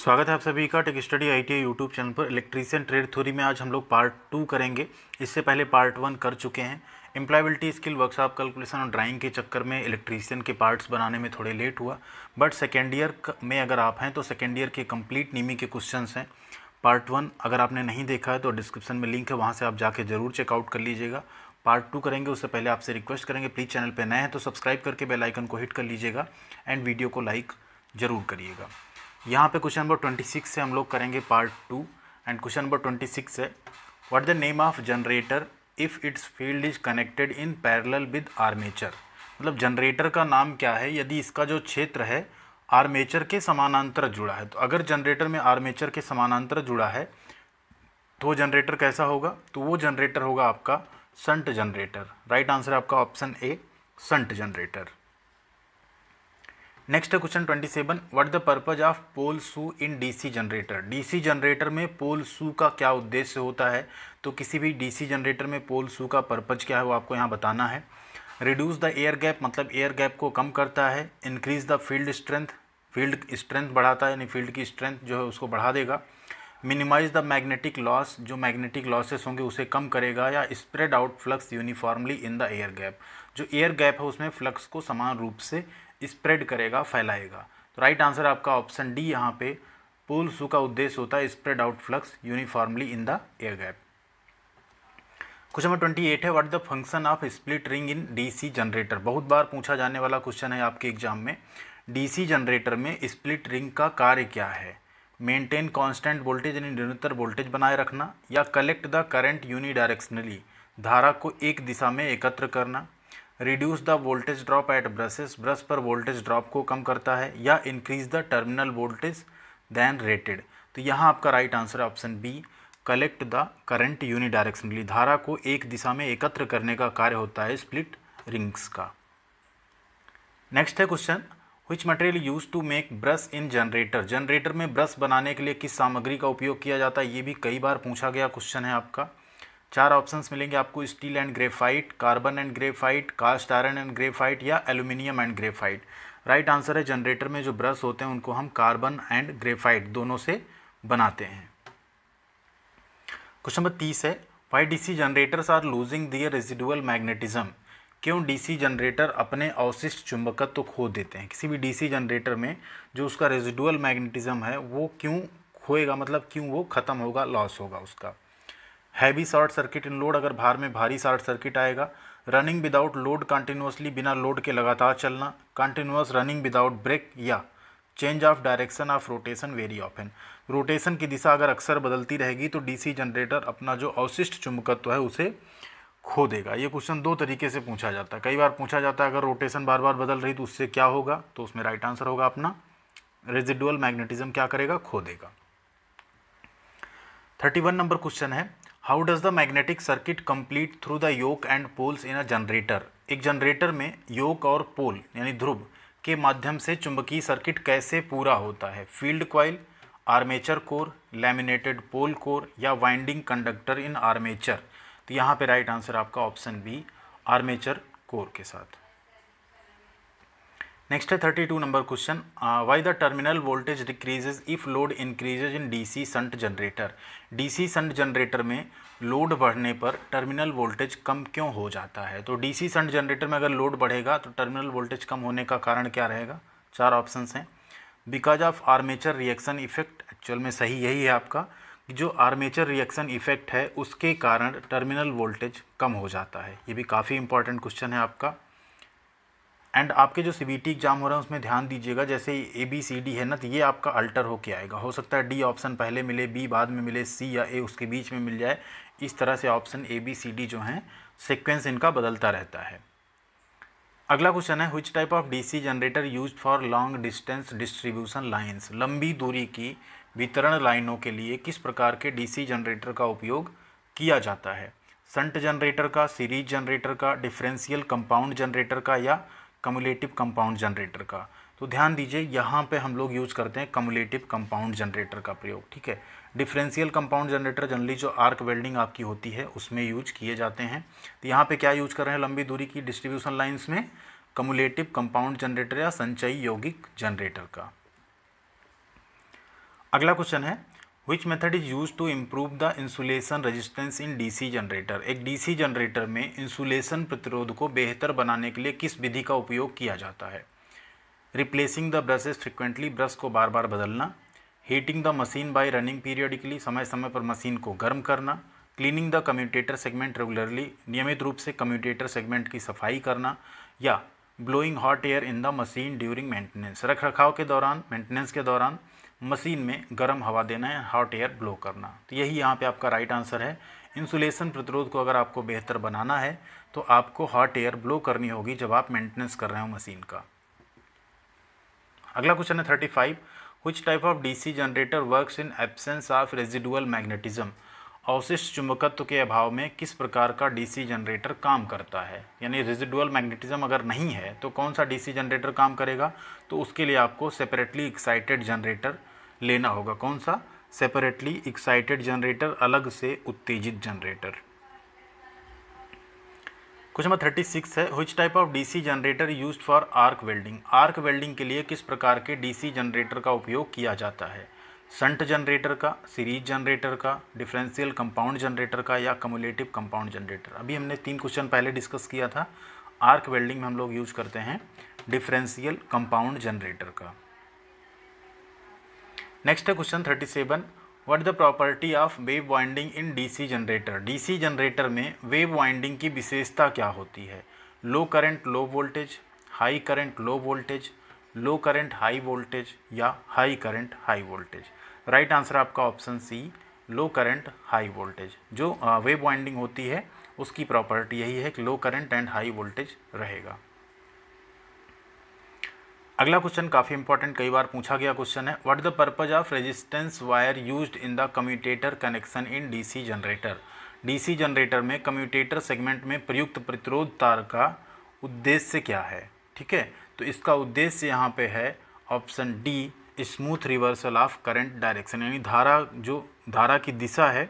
स्वागत है आप सभी का tech study ITI YouTube channel पर। इलेक्ट्रीशियन ट्रेड थ्योरी में आज हम लोग पार्ट 2 करेंगे। इससे पहले पार्ट 1 कर चुके हैं। एम्प्लॉयबिलिटी स्किल वर्कशॉप कैलकुलेशन और ड्राइंग के चक्कर में इलेक्ट्रीशियन के पार्ट्स बनाने में थोड़े लेट हुआ, बट सेकेंड ईयर में अगर आप हैं तो सेकेंड ईयर के कंप्लीट नीमी के क्वेश्चन हैं। पार्ट 1 अगर आपने नहीं देखा है तो डिस्क्रिप्शन में लिंक है, वहाँ से आप जाके ज़रूर चेकआउट कर लीजिएगा। पार्ट 2 करेंगे उससे पहले आपसे रिक्वेस्ट करेंगे, प्लीज़ चैनल पर नए हैं तो सब्सक्राइब करके बेल आइकन को हिट कर लीजिएगा एंड वीडियो को लाइक ज़रूर करिएगा। यहाँ पे क्वेश्चन नंबर 26 से हम लोग करेंगे पार्ट 2 एंड क्वेश्चन नंबर 26 है what the name of generator if it's field is connected in parallel with armature. मतलब जनरेटर का नाम क्या है यदि इसका जो क्षेत्र है आर्मेचर के समानांतर जुड़ा है। तो अगर जनरेटर में आर्मेचर के समानांतर जुड़ा है तो वो जनरेटर कैसा होगा? तो वो जनरेटर होगा आपका शंट जनरेटर। राइट आंसर है आपका option A, shunt generator. Next है question 27 what the purpose of pole shoe in DC generator. DC generator में पोल शू का क्या उद्देश्य होता है? तो किसी भी डीसी जनरेटर में पोल शू का पर्पज क्या है वो आपको यहाँ बताना है। रिड्यूस द एयर गैप, मतलब एयर गैप को कम करता है। Increase the field strength, field strength बढ़ाता है, यानी फील्ड की स्ट्रेंथ जो है उसको बढ़ा देगा। मिनिमाइज द मैग्नेटिक लॉस, जो मैग्नेटिक लॉसेस होंगे उसे कम करेगा। या spread out flux uniformly in the air gap, जो एयर गैप है उसमें फ्लक्स को समान रूप से स्प्रेड करेगा, फैलाएगा। तो राइट आंसर आपका ऑप्शन डी, यहाँ पे पोल शू का उद्देश्य होता है spread out flux uniformly in the air gap. Question number 28 है what the function of split ring in DC generator. बहुत बार पूछा जाने वाला क्वेश्चन है आपके एग्जाम में। डीसी जनरेटर में स्प्लिट रिंग का कार्य क्या है? मेंटेन कांस्टेंट वोल्टेज, यानी निरंतर वोल्टेज बनाए रखना। या कलेक्ट द करंट यूनिडायरेक्शनली, धारा को एक दिशा में एकत्र करना। Reduce the voltage drop at brushes, brush पर वोल्टेज ड्रॉप को कम करता है। या increase the terminal voltage then rated. तो यहाँ आपका राइट आंसर है option B, collect the current unidirectionally, धारा को एक दिशा में एकत्र करने का कार्य होता है स्प्लिट रिंग्स का। नेक्स्ट है question which material use to make brush in generator. Generator में ब्रश बनाने के लिए किस सामग्री का उपयोग किया जाता है? ये भी कई बार पूछा गया क्वेश्चन है आपका। 4 ऑप्शंस मिलेंगे आपको, steel and graphite, carbon and graphite, cast iron and graphite या aluminium and graphite. Right answer है जनरेटर में जो ब्रश होते हैं उनको हम कार्बन एंड ग्रेफाइट दोनों से बनाते हैं। क्वेश्चन नंबर 30 है why DC generators are losing their residual magnetism. क्यों डीसी जनरेटर अपने अवशिष्ट चुंबकत्व खो देते हैं? किसी भी डीसी जनरेटर में जो उसका रेजिडुअल मैग्नेटिज्म है वो क्यों खोएगा, मतलब क्यों वो खत्म होगा, लॉस होगा उसका। Heavy short circuit in load, अगर भार में भारी शॉर्ट सर्किट आएगा। रनिंग विदाउट लोड कंटिन्यूसली, बिना लोड के लगातार चलना। Continuous running without break. या change of direction of rotation very often, rotation की दिशा अगर अक्सर बदलती रहेगी तो डीसी जनरेटर अपना जो अवशिष्ट चुंबकत्व है उसे खो देगा। ये क्वेश्चन 2 तरीके से पूछा जाता है। कई बार पूछा जाता है अगर रोटेशन बार बार बदल रही तो उससे क्या होगा, तो उसमें राइट आंसर होगा अपना रेजिडुअल मैग्नेटिज्म क्या करेगा, खो देगा। 31 नंबर क्वेश्चन है how does the magnetic circuit complete through the yoke and poles in a generator. एक जनरेटर में योक और पोल यानी ध्रुव के माध्यम से चुंबकीय सर्किट कैसे पूरा होता है? Field coil, armature core, laminated pole core या वाइंडिंग कंडक्टर इन आर्मेचर। तो यहाँ पे राइट आंसर आपका ऑप्शन बी, आर्मेचर कोर के साथ। नेक्स्ट है 32 number question why the terminal voltage decreases if load increases in DC shunt generator. DC shunt generator में load बढ़ने पर टर्मिनल वोल्टेज कम क्यों हो जाता है? तो डीसी शंट जनरेटर में अगर लोड बढ़ेगा तो टर्मिनल वोल्टेज कम होने का कारण क्या रहेगा? 4 ऑप्शंस हैं। Because of armature reaction effect, actual में सही यही है आपका कि जो आर्मेचर रिएक्शन इफेक्ट है उसके कारण टर्मिनल वोल्टेज कम हो जाता है। ये भी काफ़ी इंपॉर्टेंट क्वेश्चन है आपका। एंड आपके जो सीबीटी एग्जाम हो रहा है उसमें ध्यान दीजिएगा, जैसे ABCD है ना, तो ये आपका अल्टर होके आएगा। हो सकता है डी ऑप्शन पहले मिले, बी बाद में मिले, सी या ए उसके बीच में मिल जाए। इस तरह से ऑप्शन ABCD जो हैं सीक्वेंस इनका बदलता रहता है। अगला क्वेश्चन है which type of DC generator use for long distance distribution lines. लंबी दूरी की वितरण लाइनों के लिए किस प्रकार के डीसी जनरेटर का उपयोग किया जाता है? शंट जनरेटर का, सीरीज जनरेटर का, डिफरेंशियल कंपाउंड जनरेटर का या कम्युलेटिव कंपाउंड जनरेटर का। तो ध्यान दीजिए यहाँ पे हम लोग यूज़ करते हैं कम्युलेटिव कंपाउंड जनरेटर का प्रयोग, ठीक है। डिफरेंशियल कंपाउंड जनरेटर जनरली जो आर्क वेल्डिंग आपकी होती है उसमें यूज किए जाते हैं। तो यहाँ पे क्या यूज कर रहे हैं लंबी दूरी की डिस्ट्रीब्यूशन लाइंस में? कम्युलेटिव कंपाउंड जनरेटर या संचयी यौगिक जनरेटर का। अगला क्वेश्चन है which method is use to improve the insulation resistance in DC generator. एक डीसी जनरेटर में इंसुलेशन प्रतिरोध को बेहतर बनाने के लिए किस विधि का उपयोग किया जाता है। Replacing the brushes frequently, brush को बार बार बदलना। Heating the machine bye running periodically, समय समय पर मशीन को गर्म करना। Cleaning the commutator segment regularly, नियमित रूप से कम्यूटेटर सेगमेंट की सफाई करना। या blowing hot air in the machine during maintenance, रख रखाव के दौरान, मेंटेनेंस के दौरान मशीन में गर्म हवा देना या हॉट एयर ब्लो करना। तो यही यहाँ पे आपका राइट आंसर है। इंसुलेशन प्रतिरोध को अगर आपको बेहतर बनाना है तो आपको हॉट एयर ब्लो करनी होगी जब आप मेंटेनेंस कर रहे हो मशीन का। अगला क्वेश्चन है 35, which type of DC generator works in absence of residual magnetism. अवशिष्ट चुंबकत्व के अभाव में किस प्रकार का डीसी जनरेटर काम करता है। यानी रेजिडुअल मैग्नेटिज्म अगर नहीं है तो कौन सा डीसी जनरेटर काम करेगा, तो उसके लिए आपको सेपरेटली एक्साइटेड जनरेटर लेना होगा। कौन सा? सेपरेटली एक्साइटेड जनरेटर, अलग से उत्तेजित जनरेटर। क्वेश्चन नंबर 36 है which type of DC generator used for arc welding. Arc welding के लिए किस प्रकार के डीसी जनरेटर का उपयोग किया जाता है। शंट जनरेटर का, सीरीज जनरेटर का, डिफरेंशियल कंपाउंड जनरेटर का, या कम्युलेटिव कंपाउंड जनरेटर। अभी हमने 3 क्वेश्चन पहले डिस्कस किया था। आर्क वेल्डिंग में हम लोग यूज करते हैं डिफरेंशियल कंपाउंड जनरेटर का। नेक्स्ट है question 37, what the property of wave winding in DC generator. DC generator में वेव वाइंडिंग की विशेषता क्या होती है। Low current low voltage, high current low voltage, low current high voltage, या high current high voltage. Right answer आपका option C, low current high voltage. जो wave winding होती है उसकी प्रॉपर्टी यही है कि low current and high voltage रहेगा। अगला क्वेश्चन काफ़ी इंपॉर्टेंट, कई बार पूछा गया क्वेश्चन है, what the purpose of resistance wire used in the commutator connection in DC generator. DC generator में कम्यूटेटर सेगमेंट में प्रयुक्त प्रतिरोध तार का उद्देश्य क्या है। ठीक है, तो इसका उद्देश्य यहाँ पे है option D, smooth reversal of current direction. यानी धारा की दिशा है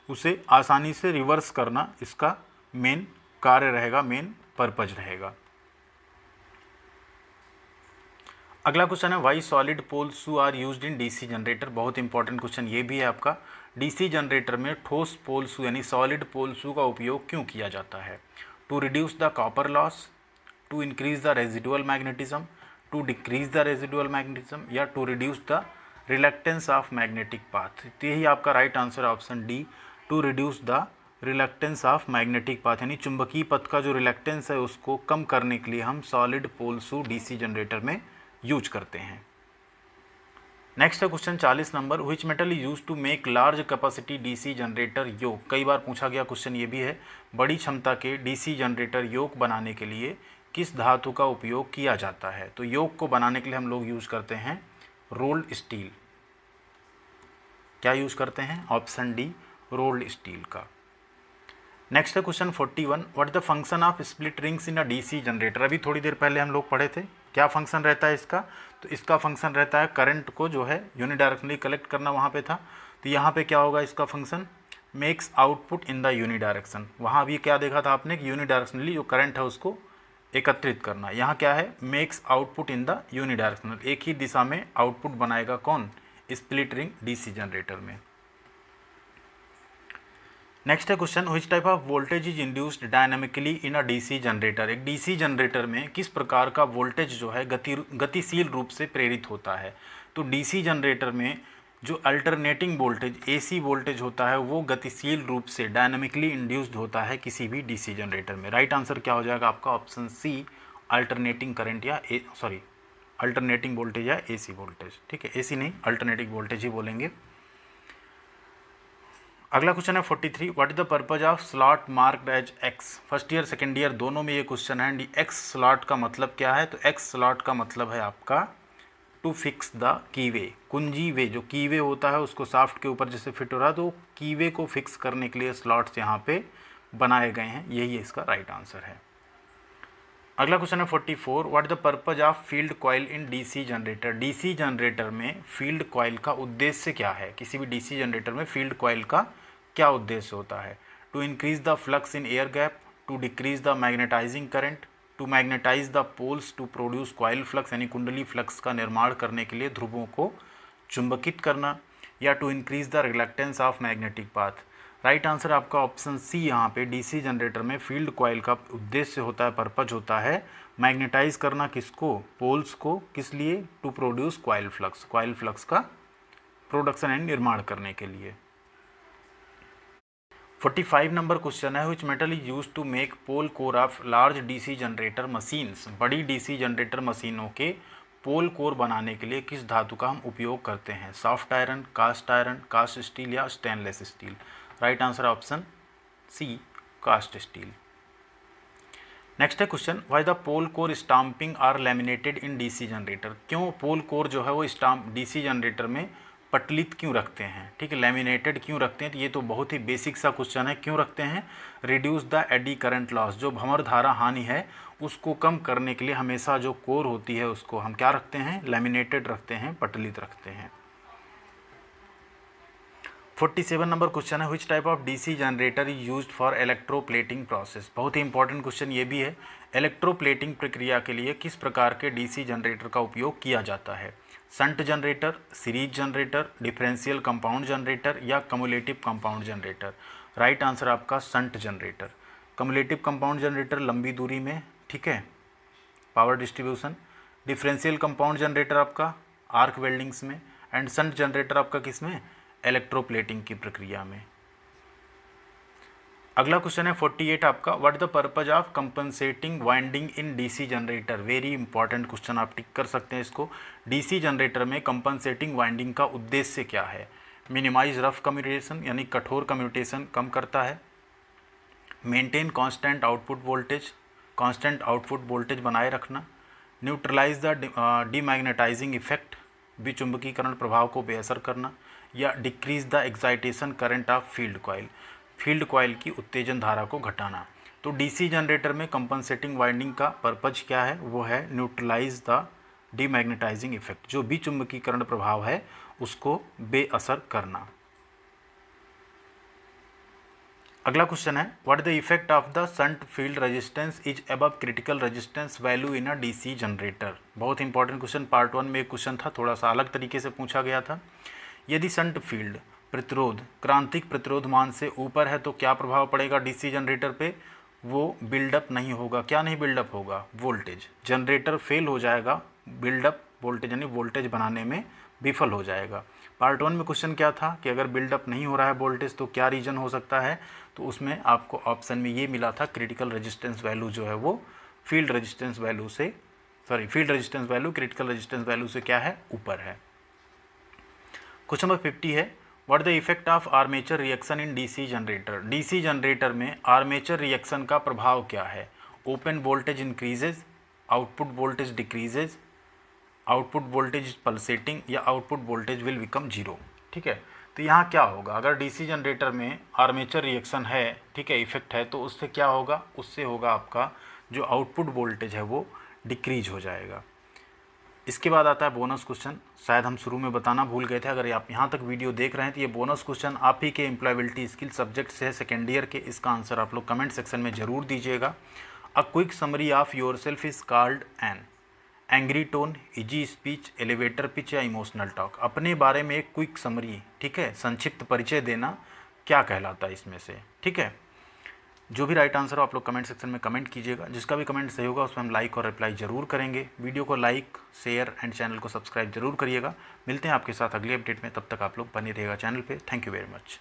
उसे आसानी से रिवर्स करना इसका मेन कार्य रहेगा, मेन पर्पज रहेगा। अगला क्वेश्चन है why solid pole shoe are used in DC generator. बहुत इंपॉर्टेंट क्वेश्चन ये भी है आपका। डीसी जनरेटर में ठोस पोल शू यानी सॉलिड पोल शू का उपयोग क्यों किया जाता है। To reduce the copper loss, to increase the residual magnetism, to decrease the residual magnetism, या to reduce the reluctance of magnetic path. तो यही आपका right answer option D, to reduce the reluctance of magnetic path. यानी चुंबकीय पथ का जो reluctance है उसको कम करने के लिए हम solid pole shoe DC generator में यूज करते हैं। नेक्स्ट है क्वेश्चन 40 नंबर, which metal is use to make large capacity DC generator yoke. कई बार पूछा गया क्वेश्चन ये भी है, बड़ी क्षमता के डीसी जनरेटर योक बनाने के लिए किस धातु का उपयोग किया जाता है। तो योक को बनाने के लिए हम लोग यूज करते हैं रोल्ड स्टील। क्या यूज करते हैं? ऑप्शन डी, रोल्ड स्टील का। नेक्स्ट है question 41, what the function of split rings in a DC generator. अभी थोड़ी देर पहले हम लोग पढ़े थे, क्या फंक्शन रहता है इसका। तो इसका फंक्शन रहता है करंट को जो है यूनिडायरेक्शनली कलेक्ट करना, वहाँ पे था। तो यहाँ पे क्या होगा इसका function, makes output in the unidirection. वहाँ अभी क्या देखा था आपने कि यूनिडायरेक्शनली जो करंट है उसको एकत्रित करना। यहाँ क्या है, makes output in the unidirectional, एक ही दिशा में आउटपुट बनाएगा कौन, स्प्लिट रिंग डीसी जनरेटर में। नेक्स्ट है question, which type of voltage is induced dynamically in a DC generator. एक डीसी जनरेटर में किस प्रकार का वोल्टेज जो है गतिशील रूप से प्रेरित होता है। तो डीसी जनरेटर में जो अल्टरनेटिंग वोल्टेज एसी वोल्टेज होता है वो गतिशील रूप से डायनामिकली इंड्यूस्ड होता है किसी भी डीसी जनरेटर में। राइट आंसर क्या हो जाएगा आपका ऑप्शन सी, अल्टरनेटिंग करंट या अल्टरनेटिंग वोल्टेज या एसी वोल्टेज। ठीक है, एसी नहीं अल्टरनेटिंग वोल्टेज ही बोलेंगे। अगला क्वेश्चन है 43, what is the purpose of slot marked as X. First year second year दोनों में ये क्वेश्चन है। एक्स स्लॉट का मतलब क्या है, तो एक्स स्लॉट का मतलब है आपका टू फिक्स द कीवे, कुंजी वे। जो कीवे होता है उसको शाफ्ट के ऊपर जैसे फिट हो रहा है, तो कीवे को फिक्स करने के लिए स्लॉट्स यहाँ पे बनाए गए हैं। यही इसका राइट आंसर है। अगला क्वेश्चन है 44, what the purpose of field coil in DC generator. DC generator में फील्ड कॉइल का उद्देश्य क्या है। किसी भी डीसी जनरेटर में फील्ड कॉइल का क्या उद्देश्य होता है। To increase the flux in air gap, to decrease the magnetizing current, to magnetize the poles to produce coil flux यानी कुंडली फ्लक्स का निर्माण करने के लिए ध्रुवों को चुंबकित करना, या to increase the reluctance of magnetic path. Right answer आपका ऑप्शन सी यहाँ पे डीसी जनरेटर में फील्ड कॉइल का उद्देश्य होता है, पर्पज होता है मैग्नेटाइज करना किसको, पोल्स को, किस लिए, टू प्रोड्यूस कॉइल फ्लक्स का प्रोडक्शन एंड निर्माण करने के लिए। 45 नंबर क्वेश्चन है, which metal is use to make pole core of large DC generator machines. बड़ी डीसी जनरेटर मशीनों के पोल कोर बनाने के लिए किस धातु का हम उपयोग करते हैं, सॉफ्ट आयरन, कास्ट स्टील या stainless steel. Right answer option C cast steel. Next है question, why the pole core stamping are laminated in DC generator. क्यों पोल कोर जो है वो स्टाम्प डीसी जनरेटर में पटलित क्यों रखते हैं, ठीक है, लैमिनेटेड क्यों रखते हैं। तो ये तो बहुत ही बेसिक सा क्वेश्चन है, क्यों रखते हैं, reduce the eddy current loss, जो भंवर धारा हानि है उसको कम करने के लिए हमेशा जो कोर होती है उसको हम क्या रखते हैं, लैमिनेटेड रखते हैं, पटलित रखते हैं। 47 नंबर क्वेश्चन है, which type of DC generator is used for electroplating process. बहुत ही इंपॉर्टेंट क्वेश्चन ये भी है, इलेक्ट्रोप्लेटिंग प्रक्रिया के लिए किस प्रकार के डीसी जनरेटर का उपयोग किया जाता है, shunt generator, series generator, differential compound generator या cumulative compound generator. Right answer आपका shunt generator. Cumulative compound generator लंबी दूरी में, ठीक है, power distribution, differential compound generator आपका आर्क वेल्डिंग्स में, एंड शंट जनरेटर आपका किस में, इलेक्ट्रोप्लेटिंग की प्रक्रिया में। अगला क्वेश्चन है 48 आपका, what the purpose of compensating winding in DC generator. Very important question, आप टिक कर सकते हैं इसको। डीसी जनरेटर में कंपनसेटिंग वाइंडिंग का उद्देश्य क्या है, मिनिमाइज रफ कम्यूटेशन यानी कठोर कम्यूटेशन कम करता है, मेंटेन कांस्टेंट आउटपुट वोल्टेज बनाए रखना, न्यूट्रलाइज द डीमैग्नेटाइजिंग इफेक्ट विचुंबकीकरण प्रभाव को बेअसर करना, या decrease the excitation current of field coil की उत्तेजन धारा को घटाना। तो डीसी जनरेटर में कंपनसेटिंग वाइंडिंग का पर्पज क्या है, वो है न्यूट्रलाइज द डीमैग्नेटाइजिंग इफेक्ट, जो विचुंबकीकरण प्रभाव है उसको बेअसर करना। अगला क्वेश्चन है, what the effect of the shunt field resistance is above critical resistance value in a DC generator. बहुत इंपॉर्टेंट क्वेश्चन, पार्ट 1 में एक क्वेश्चन था, थोड़ा सा अलग तरीके से पूछा गया था। यदि शंट फील्ड प्रतिरोध क्रांतिक प्रतिरोध मान से ऊपर है तो क्या प्रभाव पड़ेगा डीसी जनरेटर पे, वो बिल्डअप नहीं होगा। क्या नहीं बिल्डअप होगा, वोल्टेज। जनरेटर फेल हो जाएगा, बिल्डअप वोल्टेज यानी वोल्टेज बनाने में विफल हो जाएगा। पार्ट 1 में क्वेश्चन क्या था कि अगर बिल्डअप नहीं हो रहा है वोल्टेज तो क्या रीजन हो सकता है, तो उसमें आपको ऑप्शन में ये मिला था, क्रिटिकल रेजिस्टेंस वैल्यू जो है वो field resistance value critical resistance value से क्या है, ऊपर है। क्वेश्चन नंबर 50 है, what the effect of armature reaction in DC generator. DC generator में आर्मेचर रिएक्शन का प्रभाव क्या है, open voltage increases, output voltage decreases, output voltage pulsating, या output voltage will become zero. ठीक है, तो यहाँ क्या होगा, अगर डीसी जनरेटर में आर्मेचर रिएक्शन है, ठीक है, इफेक्ट है, तो उससे क्या होगा, उससे होगा आपका जो आउटपुट वोल्टेज है वो डिक्रीज हो जाएगा। इसके बाद आता है बोनस क्वेश्चन, शायद हम शुरू में बताना भूल गए थे, अगर आप यहाँ तक वीडियो देख रहे हैं तो ये बोनस क्वेश्चन आप ही के एम्प्लॉयबिलिटी स्किल सब्जेक्ट से है, सेकेंड ईयर के। इसका आंसर आप लोग कमेंट सेक्शन में ज़रूर दीजिएगा। A quick summary of your self is called an angry tone, easy speech, elevator pitch या इमोशनल टॉक। अपने बारे में एक क्विक समरी, ठीक है, संक्षिप्त परिचय देना क्या कहलाता है इसमें से, ठीक है। जो भी राइट आंसर हो आप लोग कमेंट सेक्शन में कमेंट कीजिएगा, जिसका भी कमेंट सही होगा उसमें हम लाइक और रिप्लाई जरूर करेंगे। वीडियो को लाइक, शेयर एंड चैनल को सब्सक्राइब जरूर करिएगा। मिलते हैं आपके साथ अगली अपडेट में, तब तक आप लोग बने रहिएगा चैनल पे। Thank you very much.